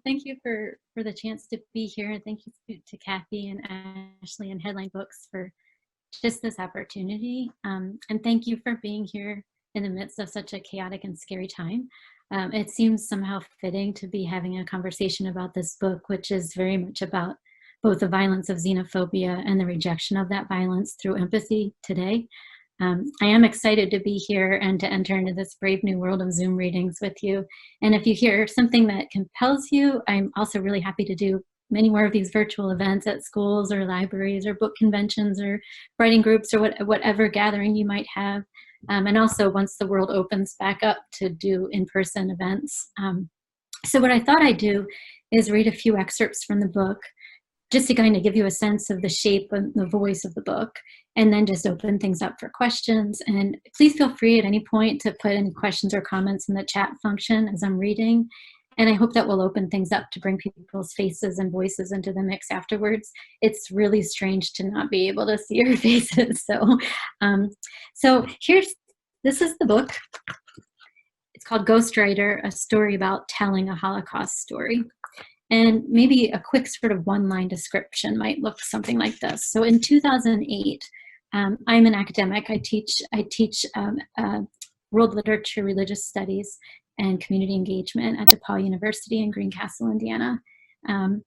Thank you for the chance to be here, and thank you to Kathy and Ashley and Headline Books for just this opportunity. And thank you for being here in the midst of such a chaotic and scary time. It seems somehow fitting to be having a conversation about this book, which is very much about both the violence of xenophobia and the rejection of that violence through empathy today. I am excited to be here and to enter into this brave new world of Zoom readings with you. And if you hear something that compels you, I'm also really happy to do many more of these virtual events at schools or libraries or book conventions or writing groups or whatever gathering you might have. And also once the world opens back up, to do in-person events. So what I thought I'd do is read a few excerpts from the book, just to kind of give you a sense of the shape and the voice of the book, and then just open things up for questions. And please feel free at any point to put any questions or comments in the chat function as I'm reading. And I hope that will open things up to bring people's faces and voices into the mix afterwards. It's really strange to not be able to see your faces. So this is the book. It's called Ghostwriter, a story about telling a Holocaust story. And maybe a quick sort of one-line description might look something like this. So in 2008, I'm an academic. I teach world literature, religious studies, and community engagement at DePaul University in Greencastle, Indiana. One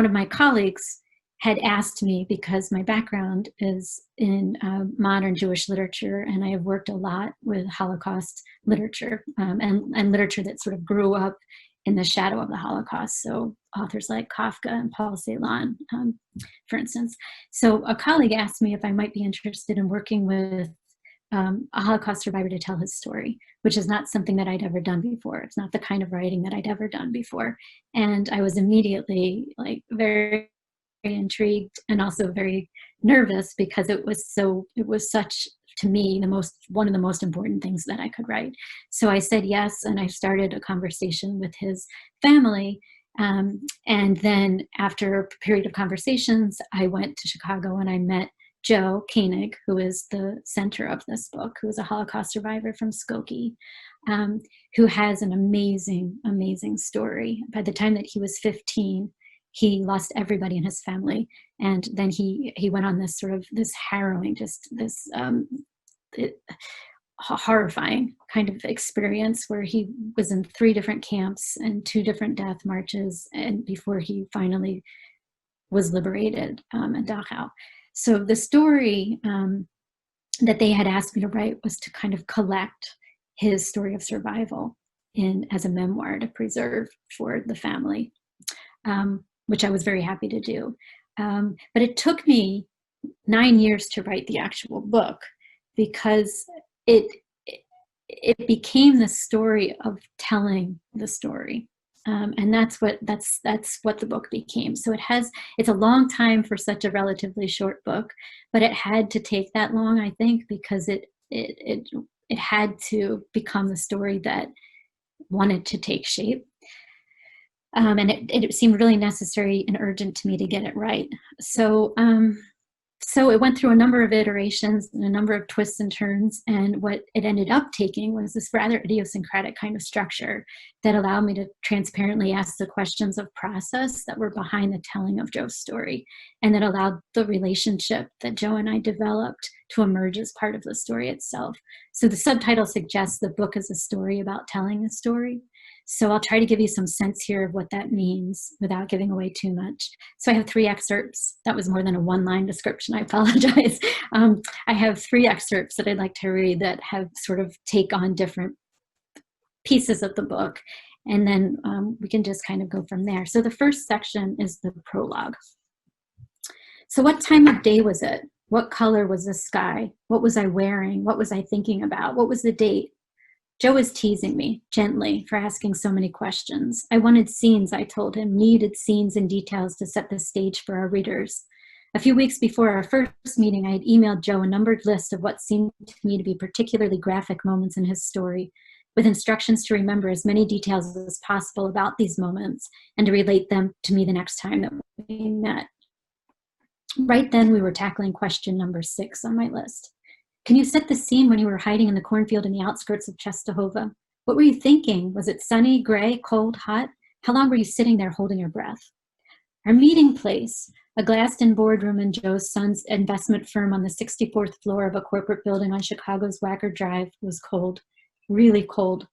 of my colleagues had asked me, because my background is in modern Jewish literature, and I have worked a lot with Holocaust literature and literature that sort of grew up in the shadow of the Holocaust. So authors like Kafka and Paul Celan, for instance. So a colleague asked me if I might be interested in working with a Holocaust survivor to tell his story, which is not something that I'd ever done before. It's not the kind of writing that I'd ever done before. And I was immediately very intrigued and also very nervous, because it was such, to me, one of the most important things that I could write. So I said yes, and I started a conversation with his family. And then after a period of conversations, I went to Chicago and I met Joe Koenig, who is the center of this book, who is a Holocaust survivor from Skokie, who has an amazing, amazing story. By the time that he was 15, he lost everybody in his family. And then he went on this harrowing, horrifying kind of experience where he was in 3 different camps and 2 different death marches, and before he finally was liberated in Dachau. So the story that they had asked me to write was to kind of collect his story of survival as a memoir to preserve for the family, which I was very happy to do. But it took me 9 years to write the actual book, because it became the story of telling the story. And that's what the book became. So it's a long time for such a relatively short book, but it had to take that long, I think, because it had to become the story that wanted to take shape. And it seemed really necessary and urgent to me to get it right. So it went through a number of iterations and a number of twists and turns, and what it ended up taking was this rather idiosyncratic kind of structure that allowed me to transparently ask the questions of process that were behind the telling of Joe's story, and that allowed the relationship that Joe and I developed to emerge as part of the story itself. So the subtitle suggests the book is a story about telling a story. So I'll try to give you some sense here of what that means without giving away too much. So I have 3 excerpts. That was more than a one-line description, I apologize. I have 3 excerpts that I'd like to read that have sort of take on different pieces of the book. And then we can just kind of go from there. So the first section is the prologue. So what time of day was it? What color was the sky? What was I wearing? What was I thinking about? What was the date? Joe was teasing me gently for asking so many questions. I wanted scenes, I told him, needed scenes and details to set the stage for our readers. A few weeks before our first meeting, I had emailed Joe a numbered list of what seemed to me to be particularly graphic moments in his story, with instructions to remember as many details as possible about these moments and to relate them to me the next time that we met. Right then, we were tackling question number 6 on my list. Can you set the scene when you were hiding in the cornfield in the outskirts of Czestochowa? What were you thinking? Was it sunny, gray, cold, hot? How long were you sitting there holding your breath? Our meeting place, a glassed-in boardroom in Joe's son's investment firm on the 64th floor of a corporate building on Chicago's Wacker Drive, was cold, really cold.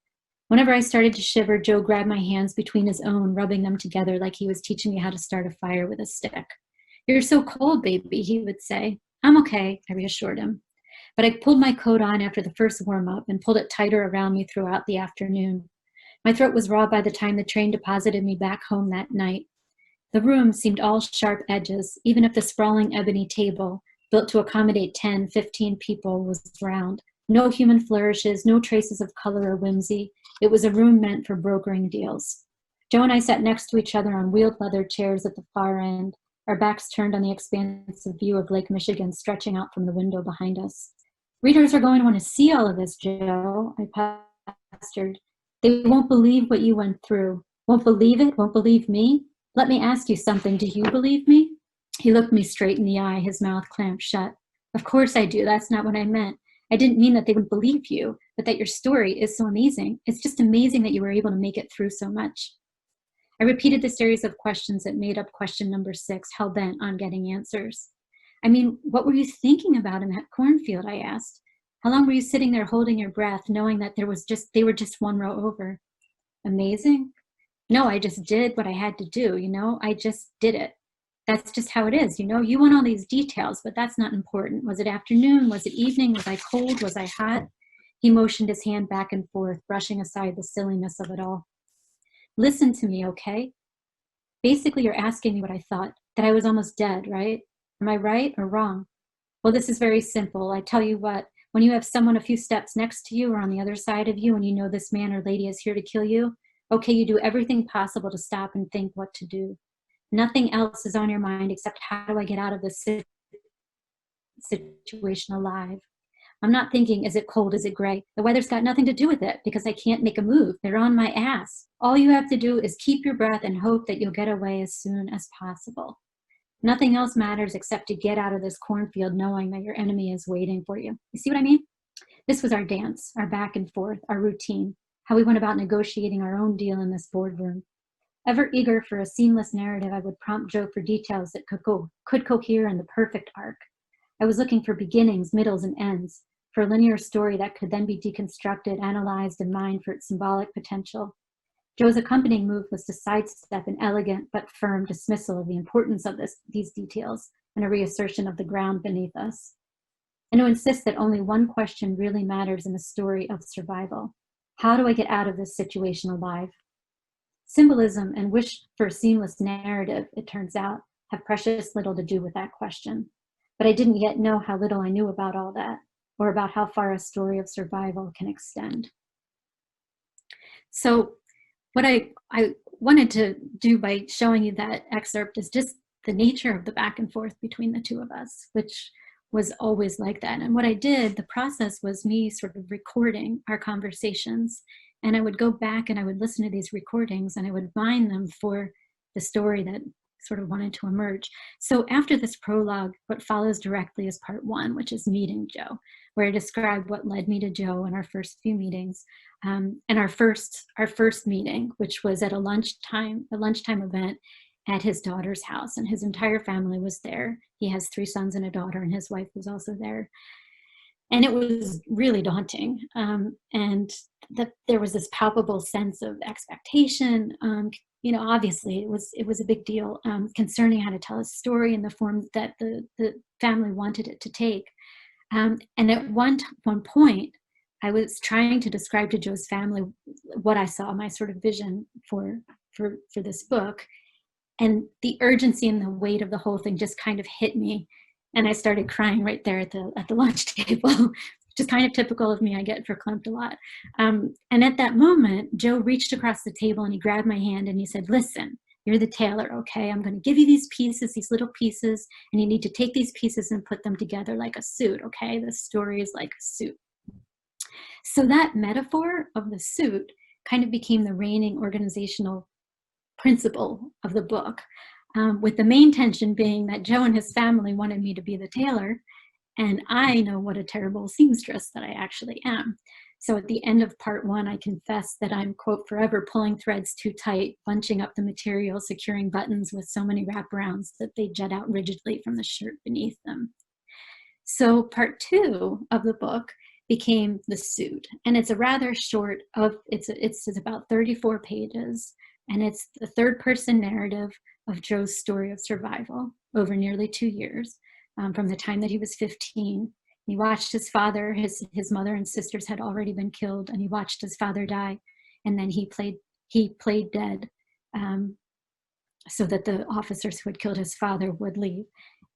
Whenever I started to shiver, Joe grabbed my hands between his own, rubbing them together like he was teaching me how to start a fire with a stick. "You're so cold, baby," he would say. "I'm okay," I reassured him. But I pulled my coat on after the first warm-up and pulled it tighter around me throughout the afternoon. My throat was raw by the time the train deposited me back home that night. The room seemed all sharp edges, even if the sprawling ebony table, built to accommodate 10, 15 people, was round. No human flourishes, no traces of color or whimsy. It was a room meant for brokering deals. Joe and I sat next to each other on wheeled leather chairs at the far end, our backs turned on the expansive view of Lake Michigan stretching out from the window behind us. "Readers are going to want to see all of this, Joe," I postured. "They won't believe what you went through. Won't believe it? Won't believe me? Let me ask you something. Do you believe me?" He looked me straight in the eye, his mouth clamped shut. "Of course I do. That's not what I meant. I didn't mean that they would believe you, but that your story is so amazing. It's just amazing that you were able to make it through so much." I repeated the series of questions that made up question number 6, hell-bent on getting answers. "I mean, what were you thinking about in that cornfield?" I asked. "How long were you sitting there holding your breath, knowing that they were just one row over?" "Amazing? No, I just did what I had to do, I just did it. That's just how it is, You want all these details, but that's not important. Was it afternoon? Was it evening? Was I cold? Was I hot?" He motioned his hand back and forth, brushing aside the silliness of it all. "Listen to me, okay? Basically, you're asking me what I thought, that I was almost dead, right? Am I right or wrong? Well, this is very simple. I tell you what, when you have someone a few steps next to you or on the other side of you and you know this man or lady is here to kill you, okay, you do everything possible to stop and think what to do. Nothing else is on your mind except how do I get out of this situation alive? I'm not thinking, is it cold, is it gray? The weather's got nothing to do with it because I can't make a move. They're on my ass. All you have to do is keep your breath and hope that you'll get away as soon as possible. Nothing else matters except to get out of this cornfield knowing that your enemy is waiting for you." You see what I mean? This was our dance, our back and forth, our routine, how we went about negotiating our own deal in this boardroom. Ever eager for a seamless narrative, I would prompt Joe for details that could cohere in the perfect arc. I was looking for beginnings, middles, and ends, for a linear story that could then be deconstructed, analyzed, and mined for its symbolic potential. Joe's accompanying move was to sidestep an elegant but firm dismissal of the importance of these details and a reassertion of the ground beneath us, and to insist that only one question really matters in a story of survival. How do I get out of this situation alive? Symbolism and wish for a seamless narrative, it turns out, have precious little to do with that question. But I didn't yet know how little I knew about all that, or about how far a story of survival can extend. So what I wanted to do by showing you that excerpt is just the nature of the back and forth between the two of us, which was always like that. And what I did, the process was me sort of recording our conversations. And I would go back and I would listen to these recordings and I would mine them for the story that sort of wanted to emerge. So after this prologue, what follows directly is part 1, which is meeting Joe, where I describe what led me to Joe in our first few meetings. And our first meeting, which was at a lunchtime event at his daughter's house, and his entire family was there. He has 3 sons and a daughter, and his wife was also there. And it was really daunting. And that there was this palpable sense of expectation. Obviously it was a big deal concerning how to tell a story in the form that the family wanted it to take. And at one point, I was trying to describe to Joe's family what I saw, my sort of vision for this book. And the urgency and the weight of the whole thing just kind of hit me. And I started crying right there at the lunch table, which is kind of typical of me. I get verklempt a lot. And at that moment, Joe reached across the table and he grabbed my hand and he said, "Listen, you're the tailor, okay? I'm going to give you these pieces, these little pieces, and you need to take these pieces and put them together like a suit, okay? The story is like a suit." So that metaphor of the suit kind of became the reigning organizational principle of the book, with the main tension being that Joe and his family wanted me to be the tailor, and I know what a terrible seamstress that I actually am. So at the end of part 1, I confess that I'm, quote, forever pulling threads too tight, bunching up the material, securing buttons with so many wraparounds that they jut out rigidly from the shirt beneath them. So part 2 of the book became The Suit, and it's a rather short it's about 34 pages, and it's the third-person narrative of Joe's story of survival over nearly 2 years, from the time that he was 15. He watched his father, his mother and sisters had already been killed, and he watched his father die, and then he played dead, so that the officers who had killed his father would leave.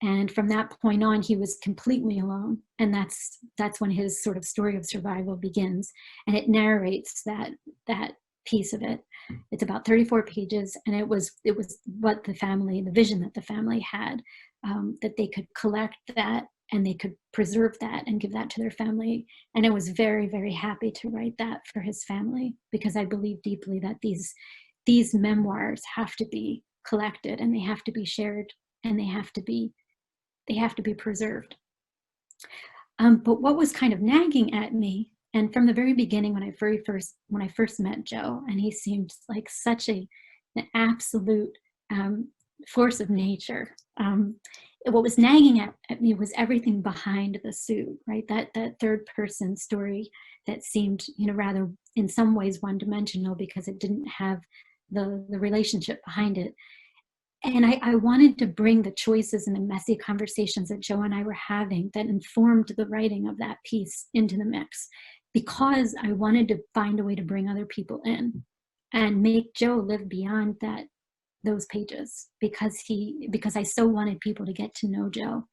And from that point on, he was completely alone. And that's when his sort of story of survival begins. And it narrates that piece of it. It's about 34 pages. And it was what the vision that the family had, that they could collect that and they could preserve that and give that to their family. And I was very, very happy to write that for his family, because I believe deeply that these memoirs have to be collected, and they have to be shared, and they have to be preserved. But what was kind of nagging at me, and from the very beginning when I first met Joe, and he seemed like such an absolute force of nature. What was nagging at me was everything behind the suit, right? That third person story that seemed, rather in some ways one-dimensional because it didn't have the relationship behind it. And I wanted to bring the choices and the messy conversations that Joe and I were having that informed the writing of that piece into the mix, because I wanted to find a way to bring other people in and make Joe live beyond those pages, because I so wanted people to get to know Joe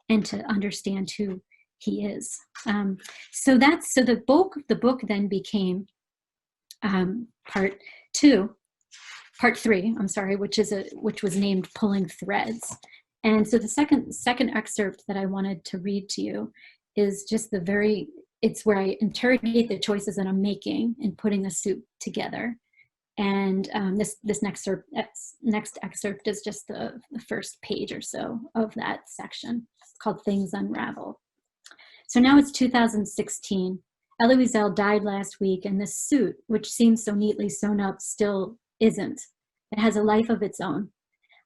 and to understand who he is. So the bulk of the book then became part 3, I'm sorry, which was named Pulling Threads. And so the second excerpt that I wanted to read to you is just it's where I interrogate the choices that I'm making in putting the suit together. And this next excerpt is just the first page or so of that section. It's called Things Unravel. So now it's 2016. Eloise died last week, and this suit, which seems so neatly sewn up, still isn't. It has a life of its own.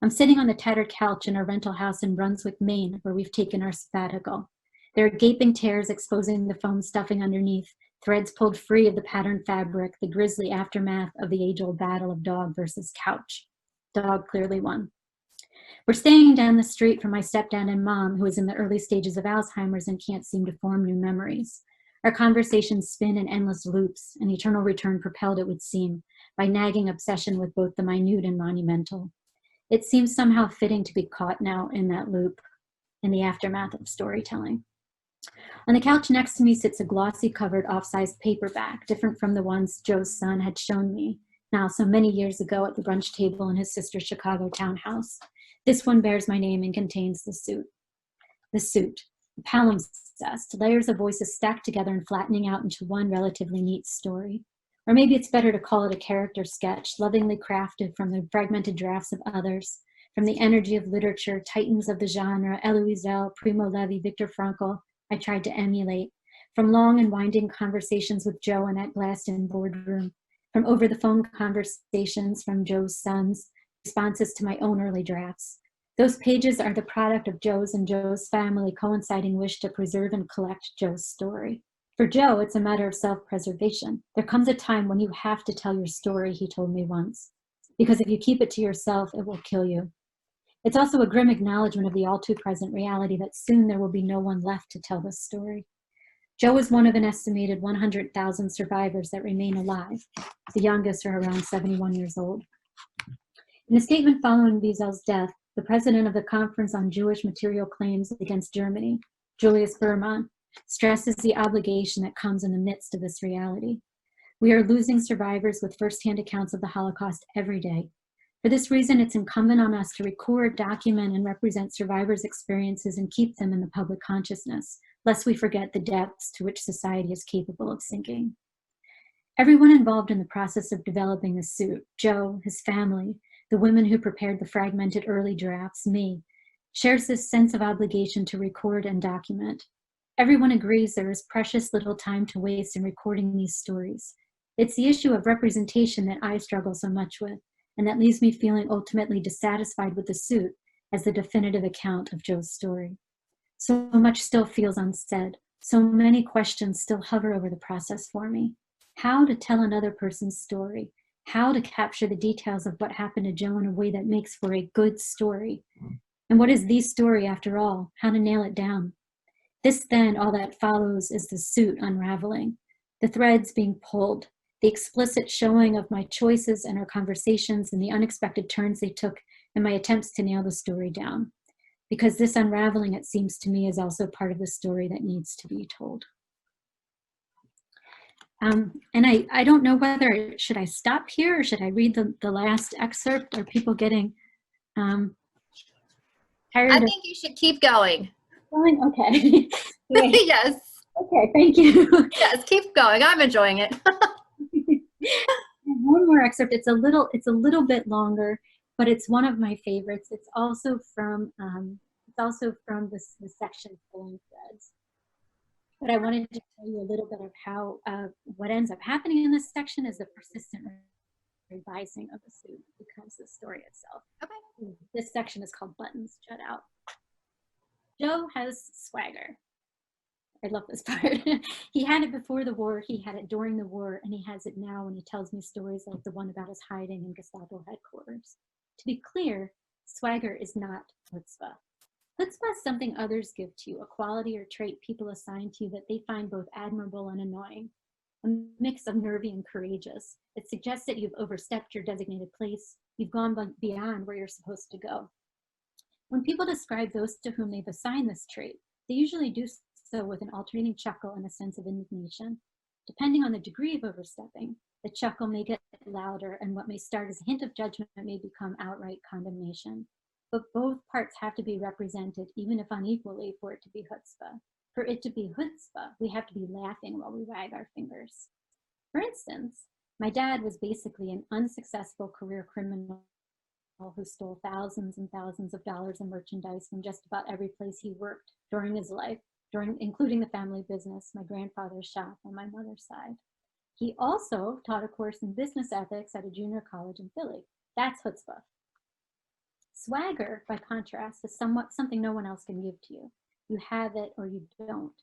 I'm sitting on the tattered couch in our rental house in Brunswick, Maine, where we've taken our sabbatical. There are gaping tears exposing the foam stuffing underneath, threads pulled free of the patterned fabric, the grisly aftermath of the age-old battle of dog versus couch. Dog clearly won. We're staying down the street from my stepdad and mom, who is in the early stages of Alzheimer's and can't seem to form new memories. Our conversations spin in endless loops, an eternal return propelled, it would seem, by nagging obsession with both the minute and monumental. It seems somehow fitting to be caught now in that loop, in the aftermath of storytelling. On the couch next to me sits a glossy covered off-size paperback, different from the ones Joe's son had shown me, now so many years ago at the brunch table in his sister's Chicago townhouse. This one bears my name and contains the suit. The suit, the palimpsest, layers of voices stacked together and flattening out into one relatively neat story. Or maybe it's better to call it a character sketch, lovingly crafted from the fragmented drafts of others, from the energy of literature, titans of the genre, Eloise, Primo Levi, Viktor Frankl, I tried to emulate, from long and winding conversations with Joe in that glassed-in boardroom, from over-the-phone conversations from Joe's sons, responses to my own early drafts. Those pages are the product of Joe's and Joe's family coinciding wish to preserve and collect Joe's story. For Joe, it's a matter of self-preservation. There comes a time when you have to tell your story, he told me once, because if you keep it to yourself, it will kill you. It's also a grim acknowledgement of the all-too-present reality that soon there will be no one left to tell this story. Joe is one of an estimated 100,000 survivors that remain alive. The youngest are around 71 years old. In a statement following Wiesel's death, the president of the Conference on Jewish Material Claims Against Germany, Julius Berman, stresses the obligation that comes in the midst of this reality. We are losing survivors with firsthand accounts of the Holocaust every day. For this reason, it's incumbent on us to record, document, and represent survivors' experiences and keep them in the public consciousness, lest we forget the depths to which society is capable of sinking. Everyone involved in the process of developing the suit, Joe, his family, the women who prepared the fragmented early drafts, me, shares this sense of obligation to record and document. Everyone agrees there is precious little time to waste in recording these stories. It's the issue of representation that I struggle so much with, and that leaves me feeling ultimately dissatisfied with the suit as the definitive account of Joe's story. So much still feels unsaid. So many questions still hover over the process for me. How to tell another person's story, how to capture the details of what happened to Joe in a way that makes for a good story. And what is the story after all? How to nail it down. This then, all that follows is the suit unraveling, the threads being pulled, the explicit showing of my choices and our conversations and the unexpected turns they took in my attempts to nail the story down. Because this unraveling, it seems to me, is also part of the story that needs to be told. And I don't know whether, should I stop here or should I read the last excerpt? Are people getting tired? I think you should keep going. Okay. Yes. Okay, thank you. Yes, keep going. I'm enjoying it. One more excerpt. It's a little bit longer, but it's one of my favorites. It's also from the section Pulling Threads. But I wanted to tell you a little bit of how what ends up happening in this section is the persistent revising of the suit becomes the story itself. Okay. This section is called Buttons Jut Out. Joe has swagger. I love this part. He had it before the war, he had it during the war, and he has it now when he tells me stories like the one about his hiding in Gestapo headquarters. To be clear, swagger is not chutzpah. Chutzpah is something others give to you, a quality or trait people assign to you that they find both admirable and annoying. A mix of nervy and courageous. It suggests that you've overstepped your designated place, you've gone beyond where you're supposed to go. When people describe those to whom they've assigned this trait, they usually do so with an alternating chuckle and a sense of indignation. Depending on the degree of overstepping, the chuckle may get louder, and what may start as a hint of judgment may become outright condemnation. But both parts have to be represented, even if unequally, for it to be chutzpah. For it to be chutzpah, we have to be laughing while we wag our fingers. For instance, my dad was basically an unsuccessful career criminal who stole thousands and thousands of dollars in merchandise from just about every place he worked during his life, including the family business, my grandfather's shop on my mother's side. He also taught a course in business ethics at a junior college in Philly. That's chutzpah. Swagger, by contrast, is something no one else can give to you. You have it or you don't.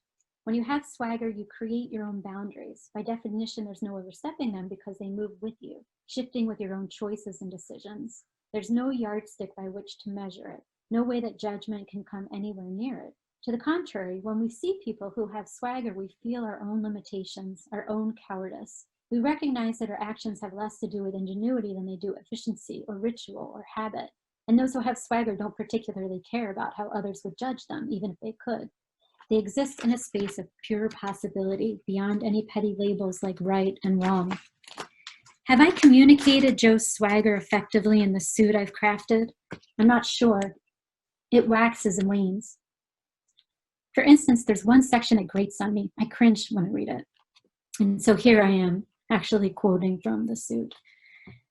When you have swagger, you create your own boundaries. By definition, there's no overstepping them because they move with you, shifting with your own choices and decisions. There's no yardstick by which to measure it, no way that judgment can come anywhere near it. To the contrary, when we see people who have swagger, we feel our own limitations, our own cowardice. We recognize that our actions have less to do with ingenuity than they do efficiency or ritual or habit. And those who have swagger don't particularly care about how others would judge them, even if they could. They exist in a space of pure possibility, beyond any petty labels like right and wrong. Have I communicated Joe's swagger effectively in the suit I've crafted? I'm not sure. It waxes and wanes. For instance, there's one section that grates on me. I cringe when I read it. And so here I am, actually quoting from the suit.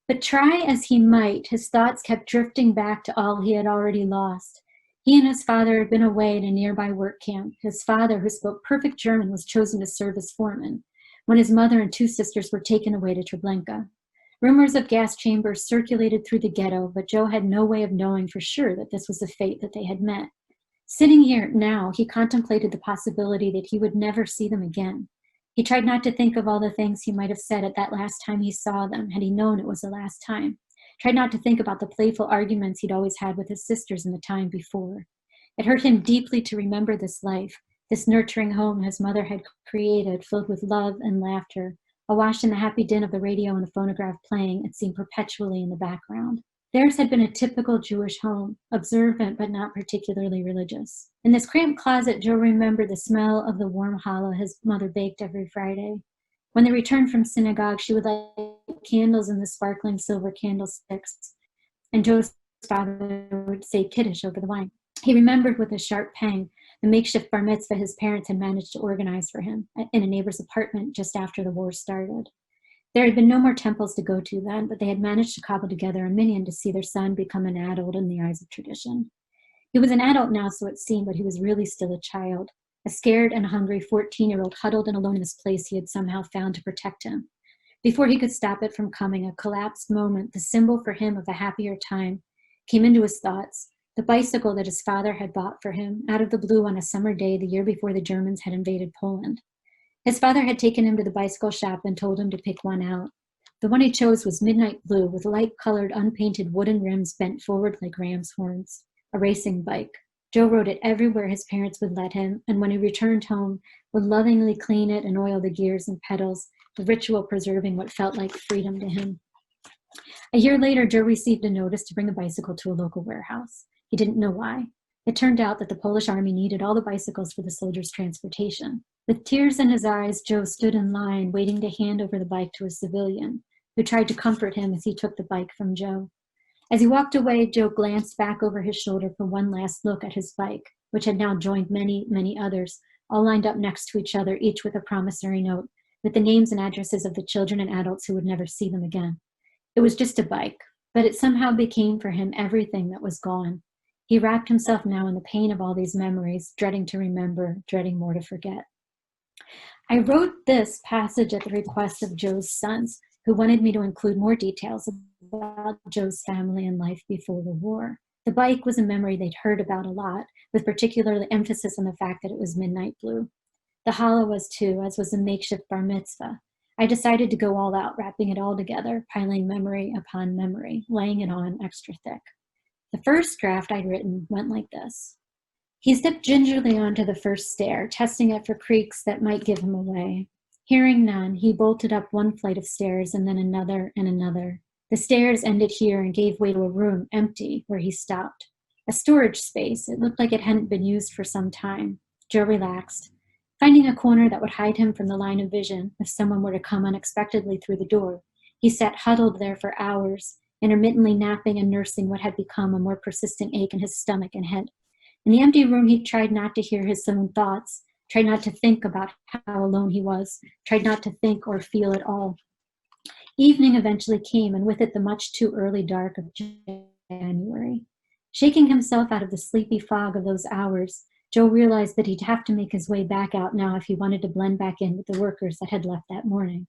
But try as he might, his thoughts kept drifting back to all he had already lost. He and his father had been away at a nearby work camp. His father, who spoke perfect German, was chosen to serve as foreman, when his mother and two sisters were taken away to Treblinka. Rumors of gas chambers circulated through the ghetto, but Joe had no way of knowing for sure that this was the fate that they had met. Sitting here now, he contemplated the possibility that he would never see them again. He tried not to think of all the things he might have said at that last time he saw them, had he known it was the last time. Tried not to think about the playful arguments he'd always had with his sisters in the time before. It hurt him deeply to remember this life, this nurturing home his mother had created, filled with love and laughter, awash in the happy din of the radio and the phonograph playing, it seemed perpetually in the background. Theirs had been a typical Jewish home, observant but not particularly religious. In this cramped closet, Joe remembered the smell of the warm challah his mother baked every Friday. When they returned from synagogue, she would light candles in the sparkling silver candlesticks, and Joe's father would say Kiddush over the wine. He remembered with a sharp pang the makeshift bar mitzvah his parents had managed to organize for him in a neighbor's apartment just after the war started. There had been no more temples to go to then, but they had managed to cobble together a minyan to see their son become an adult in the eyes of tradition. He was an adult now, so it seemed, but he was really still a child. a scared and hungry 14-year-old huddled and alone in this place he had somehow found to protect him. Before he could stop it from coming, a collapsed moment, the symbol for him of a happier time, came into his thoughts. The bicycle that his father had bought for him, out of the blue on a summer day the year before the Germans had invaded Poland. His father had taken him to the bicycle shop and told him to pick one out. The one he chose was midnight blue with light-colored, unpainted wooden rims bent forward like ram's horns. A racing bike. Joe rode it everywhere his parents would let him, and when he returned home, would lovingly clean it and oil the gears and pedals, the ritual preserving what felt like freedom to him. A year later, Joe received a notice to bring the bicycle to a local warehouse. He didn't know why. It turned out that the Polish army needed all the bicycles for the soldiers' transportation. With tears in his eyes, Joe stood in line, waiting to hand over the bike to a civilian, who tried to comfort him as he took the bike from Joe. As he walked away, Joe glanced back over his shoulder for one last look at his bike, which had now joined many, many others, all lined up next to each other, each with a promissory note, with the names and addresses of the children and adults who would never see them again. It was just a bike, but it somehow became for him everything that was gone. He wrapped himself now in the pain of all these memories, dreading to remember, dreading more to forget. I wrote this passage at the request of Joe's sons, who wanted me to include more details about Joe's family and life before the war. The bike was a memory they'd heard about a lot, with particular emphasis on the fact that it was midnight blue. The challah was too, as was a makeshift bar mitzvah. I decided to go all out, wrapping it all together, piling memory upon memory, laying it on extra thick. The first draft I'd written went like this. He stepped gingerly onto the first stair, testing it for creaks that might give him away. Hearing none, he bolted up one flight of stairs and then another and another. The stairs ended here and gave way to a room, empty, where he stopped. A storage space. It looked like it hadn't been used for some time. Joe relaxed. Finding a corner that would hide him from the line of vision if someone were to come unexpectedly through the door, he sat huddled there for hours, intermittently napping and nursing what had become a more persistent ache in his stomach and head. In the empty room, he tried not to hear his own thoughts, tried not to think about how alone he was, tried not to think or feel at all. Evening eventually came, and with it the much too early dark of January. Shaking himself out of the sleepy fog of those hours, Joe realized that he'd have to make his way back out now if he wanted to blend back in with the workers that had left that morning.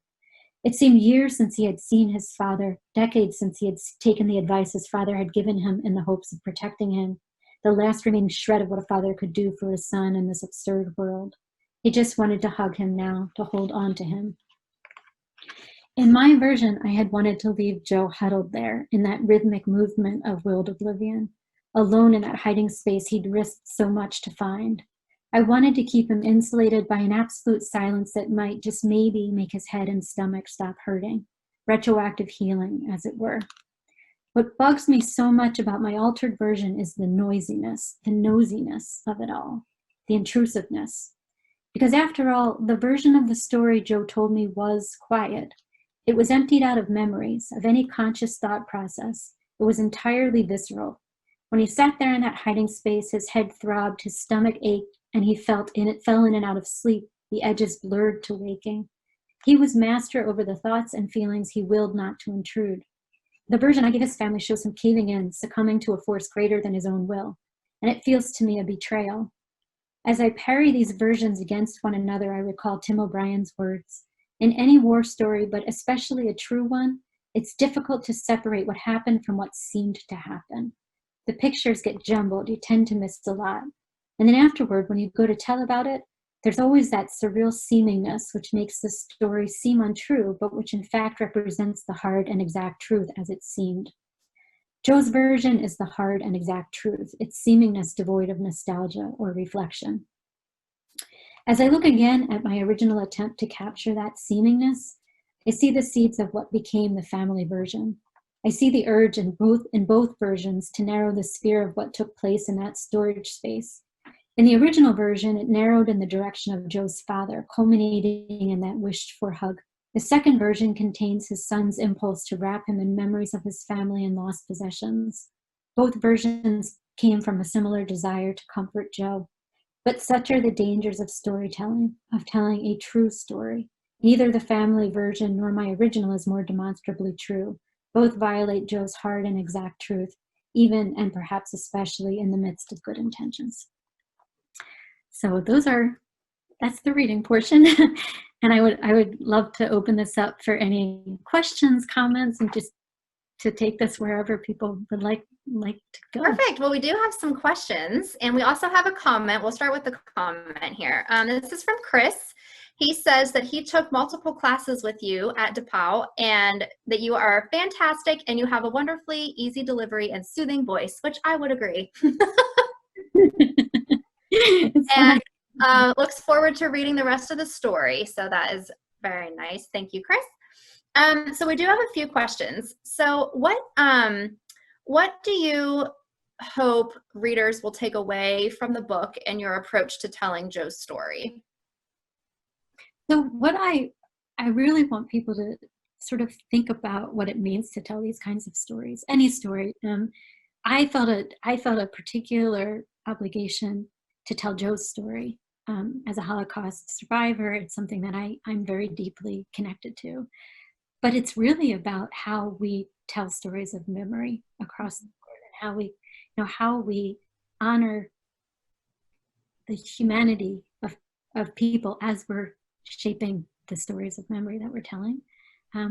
It seemed years since he had seen his father, decades since he had taken the advice his father had given him in the hopes of protecting him, the last remaining shred of what a father could do for his son in this absurd world. He just wanted to hug him now, to hold on to him. In my version, I had wanted to leave Joe huddled there in that rhythmic movement of willed oblivion, alone in that hiding space he'd risked so much to find. I wanted to keep him insulated by an absolute silence that might just maybe make his head and stomach stop hurting. Retroactive healing, as it were. What bugs me so much about my altered version is the noisiness, the nosiness of it all, the intrusiveness. Because after all, the version of the story Joe told me was quiet. It was emptied out of memories, of any conscious thought process. It was entirely visceral. When he sat there in that hiding space, his head throbbed, his stomach ached, and he fell in and out of sleep, the edges blurred to waking. He was master over the thoughts and feelings he willed not to intrude. The version I give his family shows him caving in, succumbing to a force greater than his own will, and it feels to me a betrayal. As I parry these versions against one another, I recall Tim O'Brien's words. In any war story, but especially a true one, it's difficult to separate what happened from what seemed to happen. The pictures get jumbled, you tend to miss a lot. And then afterward, when you go to tell about it, there's always that surreal seemingness which makes the story seem untrue, but which in fact represents the hard and exact truth as it seemed. Joe's version is the hard and exact truth, its seemingness devoid of nostalgia or reflection. As I look again at my original attempt to capture that seemingness, I see the seeds of what became the family version. I see the urge in both versions to narrow the sphere of what took place in that storage space. In the original version, it narrowed in the direction of Joe's father, culminating in that wished-for hug. The second version contains his son's impulse to wrap him in memories of his family and lost possessions. Both versions came from a similar desire to comfort Joe. But such are the dangers of storytelling, of telling a true story. Neither the family version nor my original is more demonstrably true. Both violate Joe's hard and exact truth, even and perhaps especially in the midst of good intentions. So those are that's the reading portion. And I would love to open this up for any questions, comments, and just to take this wherever people would like to go. Perfect. Well, we do have some questions, and we also have a comment. We'll start with the comment here. This is from Chris. He says that he took multiple classes with you at DePauw and that you are fantastic and you have a wonderfully easy delivery and soothing voice, which I would agree. And looks forward to reading the rest of the story. So that is very nice. Thank you, Chris. So we do have a few questions. So what do you hope readers will take away from the book and your approach to telling Joe's story? So what I really want people to sort of think about what it means to tell these kinds of stories, any story. I felt a particular obligation to tell Joe's story. As a Holocaust survivor, it's something that I'm very deeply connected to. But it's really about how we tell stories of memory across the board, and how we honor the humanity of people as we're shaping the stories of memory that we're telling.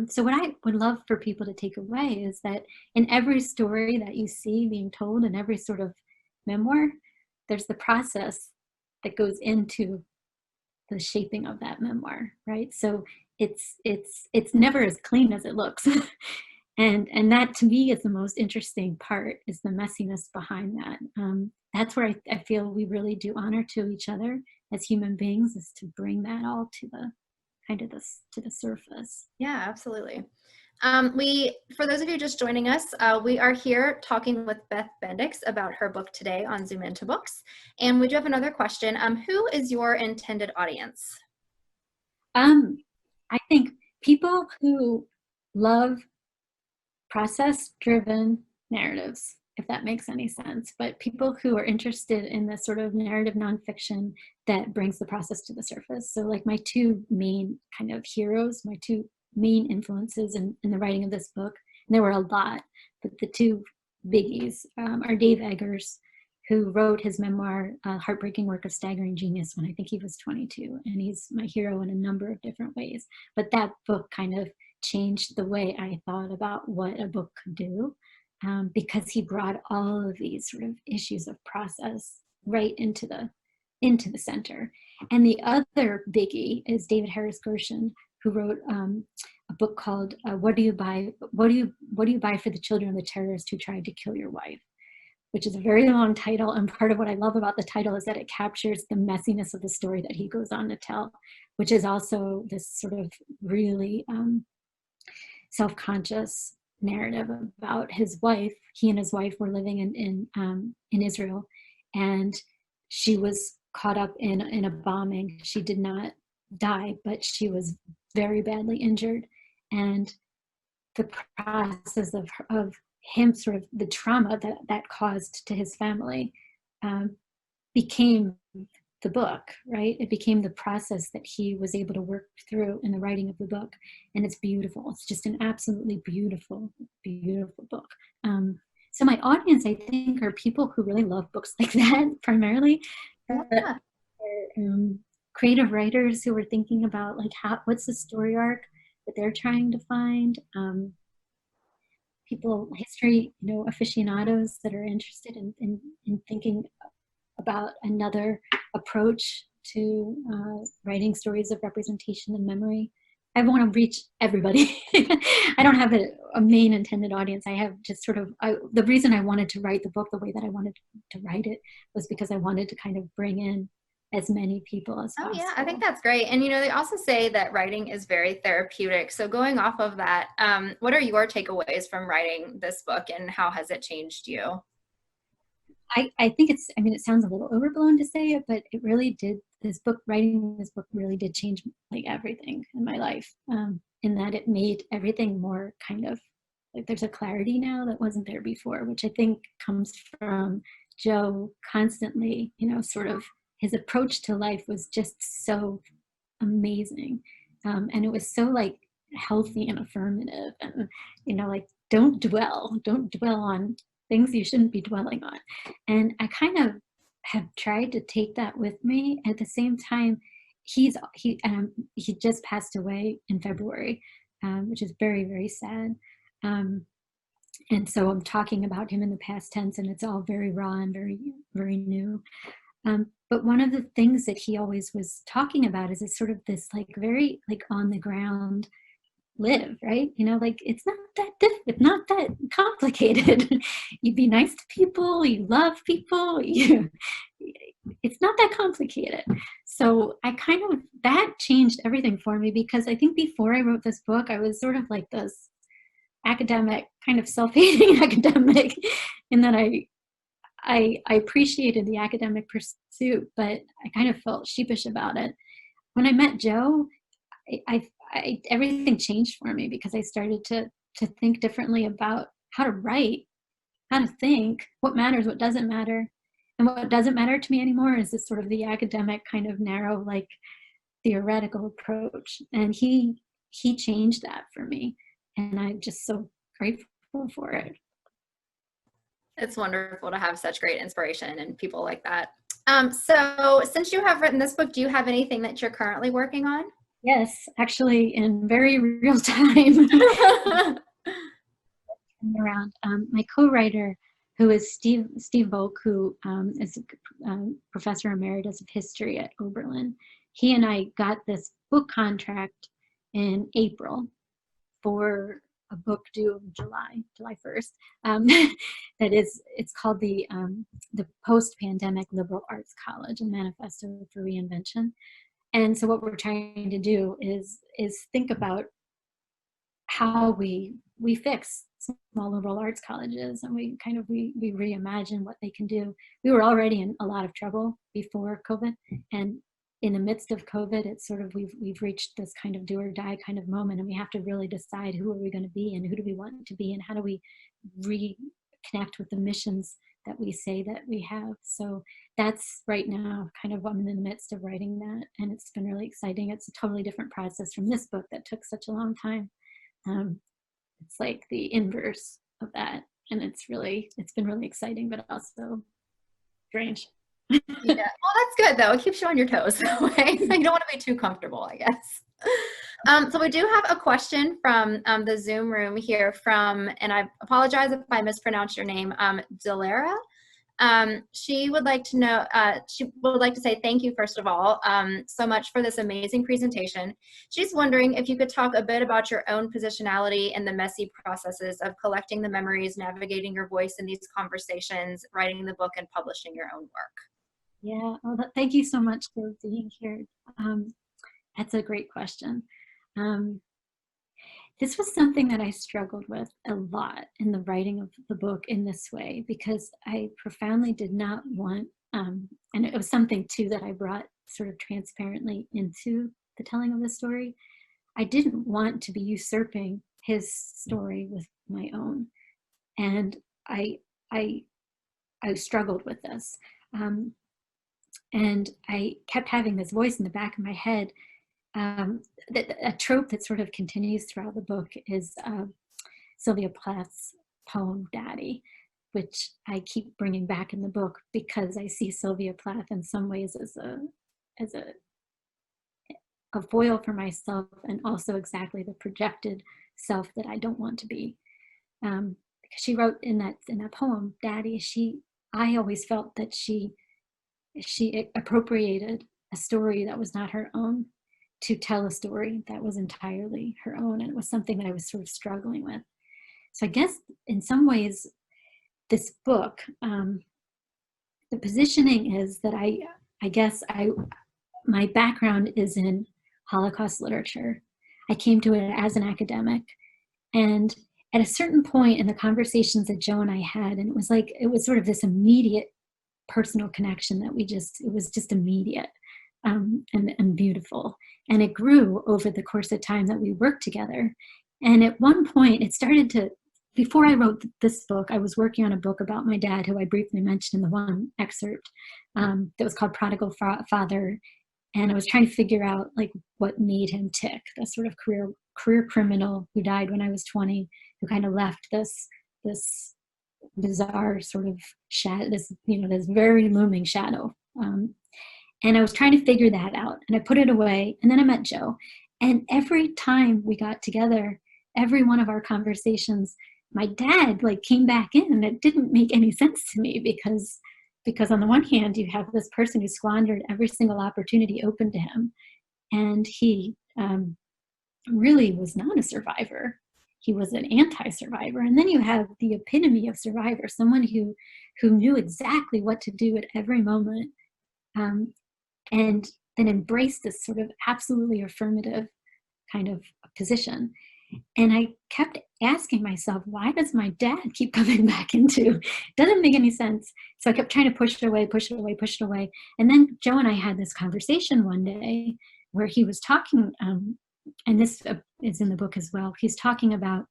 So what I would love for people to take away is that in every story that you see being told, in every sort of memoir, there's the process that goes into the shaping of that memoir, right? So it's never as clean as it looks. And that to me is the most interesting part, is the messiness behind that. That's where I feel we really do honor to each other as human beings, is to bring that all to the to the surface. Yeah, absolutely. For those of you just joining us, we are here talking with Beth Benedix about her book today on Zoom Into Books. And we do have another question. Who is your intended audience? I think people who love process-driven narratives, if that makes any sense, but people who are interested in the sort of narrative nonfiction that brings the process to the surface. So like my two main kind of heroes, my two main influences in the writing of this book, and there were a lot, but the two biggies are Dave Eggers, who wrote his memoir, Heartbreaking Work of Staggering Genius, when I think he was 22, and he's my hero in a number of different ways. But that book kind of changed the way I thought about what a book could do, because he brought all of these sort of issues of process right into the center. And the other biggie is David Harris Gershon, who wrote a book called "What Do You Buy? What do you buy for the children of the terrorist who tried to kill your wife?" Which is a very long title. And part of what I love about the title is that it captures the messiness of the story that he goes on to tell, which is also this sort of really self-conscious narrative about his wife. He and his wife were living in Israel, and she was caught up in a bombing. She did not die, but she was very badly injured. And the process of him, sort of the trauma that caused to his family, became the book, right? It became the process that he was able to work through in the writing of the book. And it's beautiful. It's just an absolutely beautiful, beautiful book. So my audience, I think, are people who really love books like that, primarily. Yeah. Creative writers who are thinking about like what's the story arc that they're trying to find. People, history, aficionados that are interested in thinking about another approach to writing stories of representation and memory. I want to reach everybody. I don't have a main intended audience. I have just sort of, the reason I wanted to write the book the way that I wanted to write it was because I wanted to kind of bring in as many people as possible. Oh yeah, I think that's great. And they also say that writing is very therapeutic. So going off of that, what are your takeaways from writing this book, and how has it changed you? I think it sounds a little overblown to say it, but it really did. Writing this book really did change like everything in my life, in that it made everything more kind of like there's a clarity now that wasn't there before, which I think comes from Joe constantly, sort of his approach to life was just so amazing. And it was so like healthy and affirmative, and, like don't dwell on things you shouldn't be dwelling on. And I kind of have tried to take that with me. At the same time, he just passed away in February, which is very, very sad. And so I'm talking about him in the past tense, and it's all very raw and very, very new. But one of the things that he always was talking about is it's sort of this like very like on the ground live, right? You know, like it's not that complicated. You be nice to people, you love people, it's not that complicated. So I kind of, that changed everything for me, because I think before I wrote this book, I was sort of like this academic, kind of self-hating academic, and then I appreciated the academic pursuit, but I kind of felt sheepish about it. When I met Joe, everything changed for me, because I started to think differently about how to write, how to think, what matters, what doesn't matter. And what doesn't matter to me anymore is this sort of the academic kind of narrow, like theoretical approach. And he changed that for me. And I'm just so grateful for it. It's wonderful to have such great inspiration and people like that. So since you have written this book, do you have anything that you're currently working on? Yes, actually, in very real time. Around my co-writer, who is Steve Volk, who is a professor emeritus of history at Oberlin. He and I got this book contract in April for a book due July 1st. It's called the PostPandemic Liberal Arts College, a manifesto for reinvention. And so what we're trying to do is think about how we fix small liberal arts colleges, and we reimagine what they can do. We were already in a lot of trouble before COVID, and in the midst of COVID, it's sort of we've reached this kind of do or die kind of moment, and we have to really decide who are we going to be and who do we want to be and how do we reconnect with the missions that we say that we have. So that's right now kind of, I'm in the midst of writing that, and it's been really exciting. It's a totally different process from this book that took such a long time. It's like the inverse of that, and it's been really exciting, but also strange. Yeah, well, that's good though. It keeps you on your toes that way. You don't want to be too comfortable, I guess. So we do have a question from the Zoom room here from, and I apologize if I mispronounced your name, Delara. She would like to know, she would like to say thank you, first of all, so much for this amazing presentation. She's wondering if you could talk a bit about your own positionality and the messy processes of collecting the memories, navigating your voice in these conversations, writing the book, and publishing your own work. Yeah, well, thank you so much for being here. That's a great question. This was something that I struggled with a lot in the writing of the book in this way, because I profoundly did not want, and it was something too that I brought sort of transparently into the telling of the story. I didn't want to be usurping his story with my own. And I struggled with this. And I kept having this voice in the back of my head. A trope that sort of continues throughout the book is Sylvia Plath's poem Daddy, which I keep bringing back in the book because I see Sylvia Plath in some ways as a foil for myself, and also exactly the projected self that I don't want to be. Because she wrote in that poem Daddy, I always felt that she appropriated a story that was not her own to tell a story that was entirely her own. And it was something that I was sort of struggling with. So I guess in some ways, this book, the positioning is that my background is in Holocaust literature. I came to it as an academic. And at a certain point in the conversations that Joe and I had, and it was sort of this immediate personal connection that it was just immediate and beautiful. And it grew over the course of time that we worked together. And at one point it started to, before I wrote this book, I was working on a book about my dad, who I briefly mentioned in the one excerpt that was called Prodigal Father. And I was trying to figure out like what made him tick, the sort of career criminal who died when I was 20, who kind of left this bizarre sort of shadow, this very looming shadow. And I was trying to figure that out, and I put it away. And then I met Joe. And every time we got together, every one of our conversations, my dad like came back in, and it didn't make any sense to me because on the one hand, you have this person who squandered every single opportunity open to him, and he really was not a survivor. He was an anti-survivor. And then you have the epitome of survivor, someone who knew exactly what to do at every moment, and then embraced this sort of absolutely affirmative kind of position. And I kept asking myself, why does my dad keep coming back into? It doesn't make any sense. So I kept trying to push it away, push it away, push it away. And then Joe and I had this conversation one day where he was talking, and this is in the book as well. He's talking about,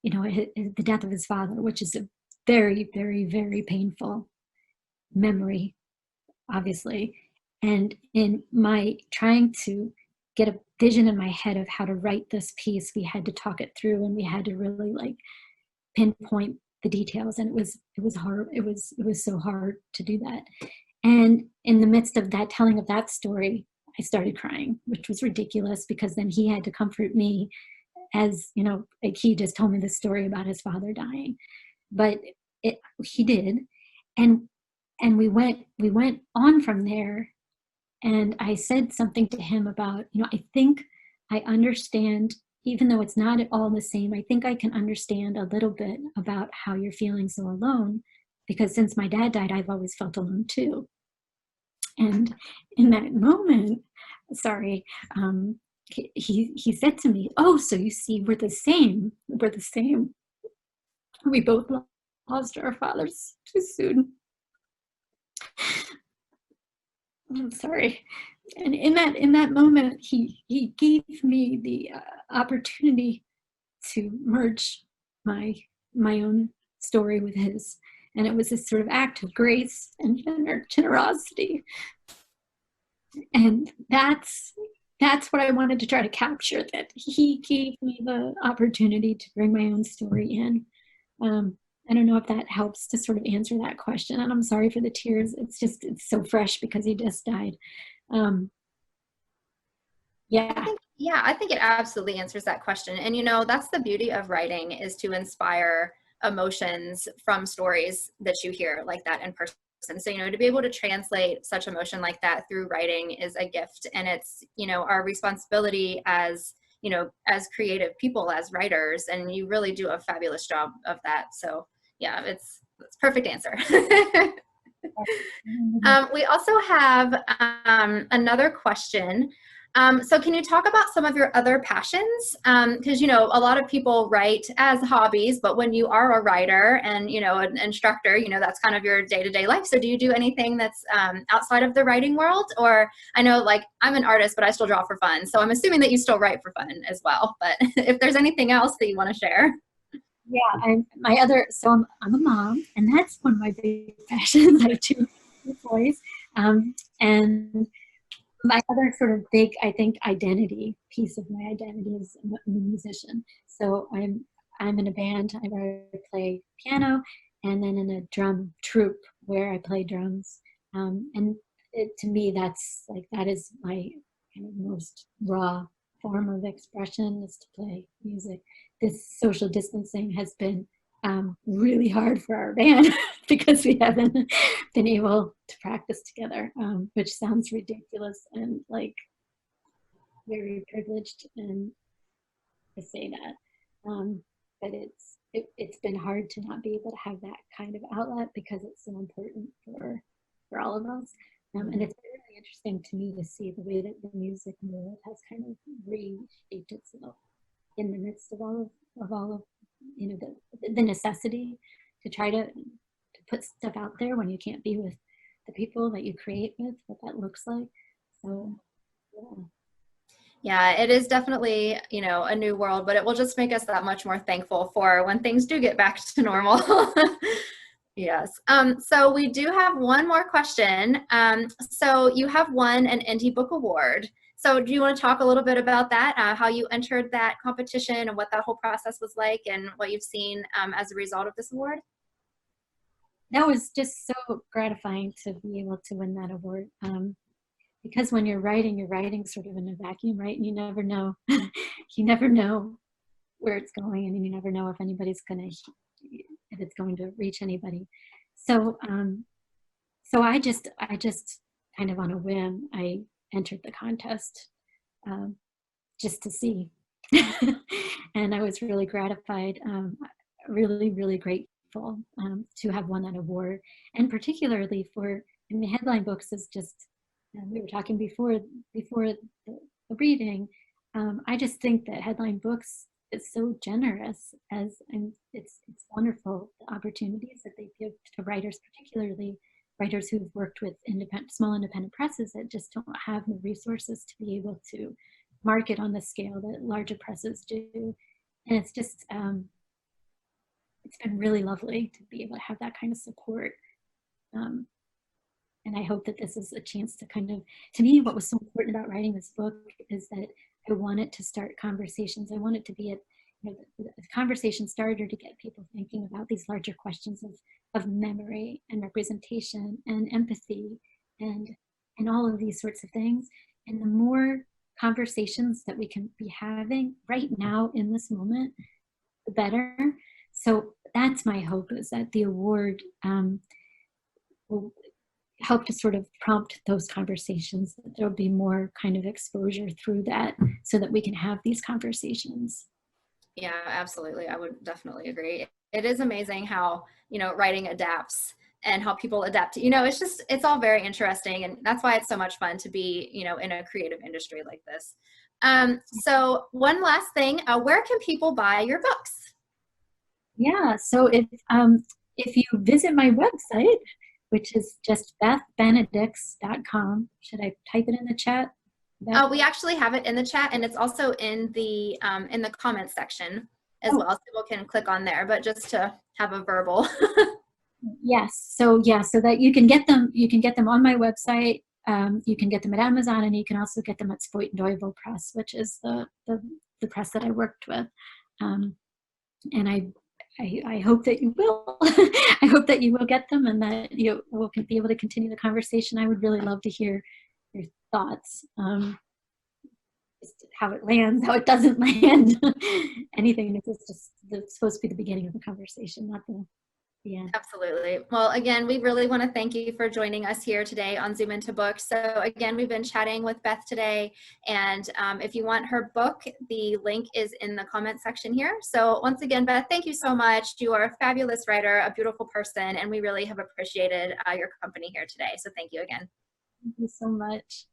the death of his father, which is a very, very, very painful memory, obviously. And in my trying to get a vision in my head of how to write this piece, we had to talk it through, and we had to really like pinpoint the details. And it was hard. It was so hard to do that. And in the midst of that telling of that story, I started crying, which was ridiculous because then he had to comfort me, as like he just told me the story about his father dying. But he did. And we went on from there. And I said something to him about, I think I understand, even though it's not at all the same, I think I can understand a little bit about how you're feeling so alone, because since my dad died, I've always felt alone too. And in that moment, he said to me, "Oh, so you see, we're the same. We're the same. We both lost our fathers too soon." I'm sorry. And in that moment, he gave me the opportunity to merge my own story with his, and it was this sort of act of grace and generosity. And that's what I wanted to try to capture, that he gave me the opportunity to bring my own story in. I don't know if that helps to sort of answer that question. And I'm sorry for the tears. It's so fresh because he just died. Yeah. I think it absolutely answers that question. And that's the beauty of writing, is to inspire emotions from stories that you hear like that in person. So, to be able to translate such emotion like that through writing is a gift. And it's, our responsibility as, as creative people, as writers, and you really do a fabulous job of that. So yeah, it's perfect answer. We also have another question. So can you talk about some of your other passions? Because, a lot of people write as hobbies, but when you are a writer and, an instructor, that's kind of your day-to-day life. So do you do anything that's outside of the writing world? Or I know, like, I'm an artist, but I still draw for fun. So I'm assuming that you still write for fun as well. But if there's anything else that you want to share. Yeah, I'm a mom, and that's one of my big passions. I have two boys. And my other sort of big, I think, piece of my identity is I'm a musician. So I'm in a band. I play piano, and then in a drum troupe where I play drums. And to me, that is my kind of most raw form of expression, is to play music. This social distancing has been really hard for our band because we haven't been able to practice together, which sounds ridiculous and like very privileged and to say that. But it's been hard to not be able to have that kind of outlet because it's so important for all of us. And it's been really interesting to me to see the way that the music world has kind of reshaped itself in the midst of all of the necessity to try to put stuff out there when you can't be with the people that you create with, what that looks like. So yeah, it is definitely, a new world, but it will just make us that much more thankful for when things do get back to normal. Yes. So we do have one more question. So you have won an Indie Book Award. So do you want to talk a little bit about that, how you entered that competition and what that whole process was like and what you've seen as a result of this award? That was just so gratifying to be able to win that award. because when you're writing sort of in a vacuum, right? And you never know, you never know where it's going, and you never know if if it's going to reach anybody. So, so I just kind of on a whim, I entered the contest just to see. And I was really gratified, really grateful to have won that award. And particularly for, I mean, Headline Books is just, we were talking before the reading, I just think that Headline Books is so generous, and it's wonderful, the opportunities that they give to writers, particularly writers who've worked with small independent presses that just don't have the resources to be able to market on the scale that larger presses do. And it's just, it's been really lovely to be able to have that kind of support. And I hope that this is a chance to kind of, to me, what was so important about writing this book is that I wanted to start conversations. I wanted to be a conversation starter to get people thinking about these larger questions of memory and representation and empathy and all of these sorts of things. And the more conversations that we can be having right now in this moment, the better. So that's my hope, is that the award will help to sort of prompt those conversations, that there'll be more kind of exposure through that so that we can have these conversations. Yeah, absolutely. I would definitely agree. It is amazing how, writing adapts and how people adapt to, it's all very interesting. And that's why it's so much fun to be, in a creative industry like this. So one last thing, where can people buy your books? Yeah, so if you visit my website, which is just bethbenedix.com, should I type it in the chat? We actually have it in the chat, and it's also in the comments section as well, so people can click on there, but just to have a verbal. Yes, so yeah, so that you can get them on my website. You can get them at Amazon, and you can also get them at Spoit & Doyville Press, which is the press that I worked with. And I hope that you will. I hope that you will get them, and that you will be able to continue the conversation. I would really love to hear your thoughts. Just how it lands, how it doesn't land, anything. It's just supposed to be the beginning of the conversation, not the end. Absolutely. Well, again, we really want to thank you for joining us here today on Zoom Into Books. So again, we've been chatting with Beth today, and if you want her book, the link is in the comment section here. So once again, Beth, thank you so much. You are a fabulous writer, a beautiful person, and we really have appreciated your company here today. So thank you again. Thank you so much.